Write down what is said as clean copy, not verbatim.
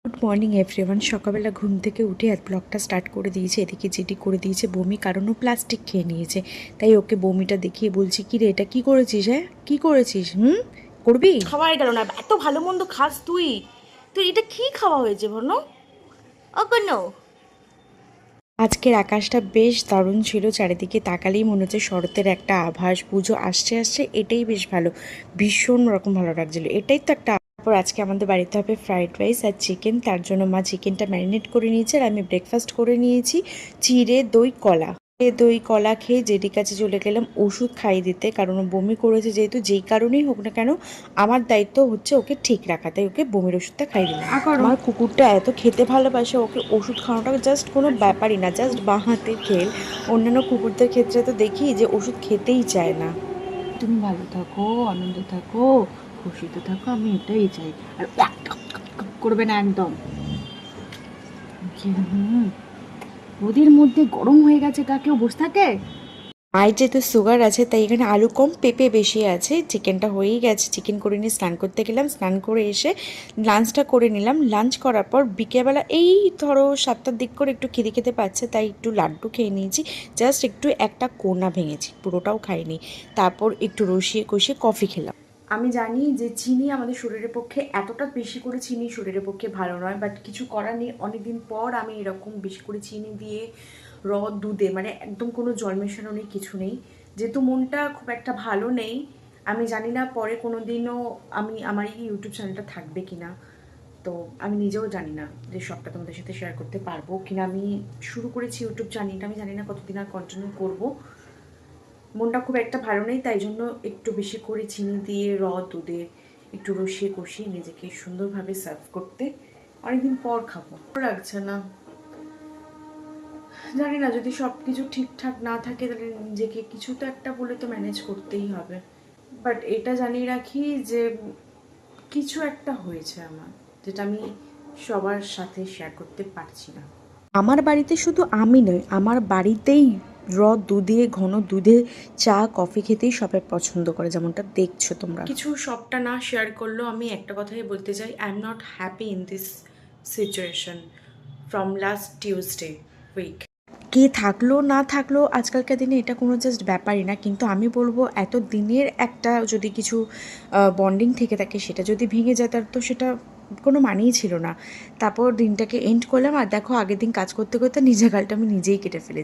Good morning everyone. সকালবেলা ঘুম থেকে উঠে আর ব্লগটা স্টার্ট করে দিয়েছে। এদিকে যেটি করে দিয়েছে বমি, কারণ ও প্লাস্টিক খেয়ে নিয়েছে। তাই ওকে বমিটা দেখিয়ে বলছি, কি রে এটা কি করেছিস? হ্যাঁ কি করেছিস? করবি? খাওয়াই গেল না, এত ভালো মন্দ খাস তুই। তুই এটা কি খাওয়া হয়েছে বলো? ও কোনো আজকের আকাশটা বেশ দারুণ ছিল, চারিদিকে তাকালেই মনে হচ্ছে শরতের একটা আভাস, পুজো আসছে আসছে, এটাই বেশ ভালো, ভীষণ রকম ভালো লাগছিল। এটাই তো একটা। তারপর আজকে আমাদের বাড়িতে হবে ফ্রাইড রাইস আর চিকেন, তার জন্য মা চিকেনটা ম্যারিনেট করে নিয়েছে আর আমি ব্রেকফাস্ট করে নিয়েছি চিড়ে দই কলা। দই কলা খেয়ে জেডির কাছে চলে গেলাম ওষুধ খাইয়ে দিতে, কারণ ও বমি করেছে যেহেতু, যেই কারণেই হোক না কেন আমার দায়িত্ব হচ্ছে ওকে ঠিক রাখা, তাই ওকে বমির ওষুধটা খাইয়ে দিলাম। আমার কুকুরটা এত খেতে ভালোবাসে, ওকে ওষুধ খাওয়াটা জাস্ট কোনো ব্যাপারই না, জাস্ট বাঁ হাতের খেল। অন্যান্য কুকুরদের ক্ষেত্রে তো দেখি যে ওষুধ খেতেই চায় না। তুমি ভালো থাকো, আনন্দ থাকো, খুশিতে থাকো, আমি এটাই চাই। আর করবে না একদম। ওদের মধ্যে গরম হয়ে গেছে, তা কেউ বসে থাকে? মায়ের যেহেতু সুগার আছে তাই এখানে আলু কম পেঁপে বেশি আছে। চিকেনটা হয়েই গেছে, চিকেন করে নিয়ে স্নান করতে গেলাম, স্নান করে এসে লাঞ্চটা করে নিলাম। লাঞ্চ করার পর বিকেলবেলা এই ধরো 7টার দিক করে একটু খিদে খেতে পাচ্ছে, তাই একটু লাড্ডু খেয়ে নিয়েছি। জাস্ট একটু একটা কোনা ভেঙেছি, পুরোটাও খাইনি। তারপর একটু রসিয়ে কষিয়ে কফি খেলাম। আমি জানি যে চিনি আমাদের শরীরের পক্ষে, এতটা বেশি করে চিনি শরীরের পক্ষে ভালো নয়, বাট কিছু করার নেই। অনেকদিন পর আমি এরকম বেশি করে চিনি দিয়ে র দুধে, মানে একদম কোনো জল মেশানো নেই, কিছু নেই। যেহেতু মনটা খুব একটা ভালো নেই, আমি জানি না পরে কোনো দিনও আমার এই ইউটিউব চ্যানেলটা থাকবে কিনা। তো আমি নিজেও জানি না যে সবটা তোমাদের সাথে শেয়ার করতে পারবো কিনা। আমি শুরু করেছি ইউটিউব চ্যানেলটা, আমি জানি না কতদিন আর কন্টিনিউ করবো। মনটা খুব একটা ভালো নেই, তাই জন্য একটু বেশি করে চিনি দিয়ে দুধে একটু রসিয়ে কষিয়ে নিজেকে সুন্দরভাবে সার্ভ করতে অনেকদিন পর খাবো। ভালো লাগছে না, জানি না, যদি সব কিছু ঠিকঠাক না থাকে তাহলে নিজেকে কিছু তো একটা বলে তো ম্যানেজ করতেই হবে। বাট এটা জানিয়ে রাখি যে কিছু একটা হয়েছে আমার, যেটা আমি সবার সাথে শেয়ার করতে পারছি না। আমার বাড়িতে শুধু আমি নই, আমার বাড়িতেই দুধে, ঘন দুধে চা কফি খেতেই সবাই পছন্দ করে, যেমনটা দেখছো তোমরা। কিছু সবটা না শেয়ার করলেও আমি একটা কথাই বলতে চাই, I am not happy in this situation from last Tuesday week. কে থাকলো না থাকলো আজকালকার দিনে এটা কোনো জাস্ট ব্যাপারই না, কিন্তু আমি বলবো এত দিনের একটা যদি কিছু বন্ডিং থেকে থাকে সেটা যদি ভেঙে যায় তার তো সেটা কোনো মানেই ছিল না। তারপর দিনটাকে এন্ড করলাম, আর দেখো আগের দিন কাজ করতে করতে নিজের গালটা আমি নিজেই কেটে ফেলেছি।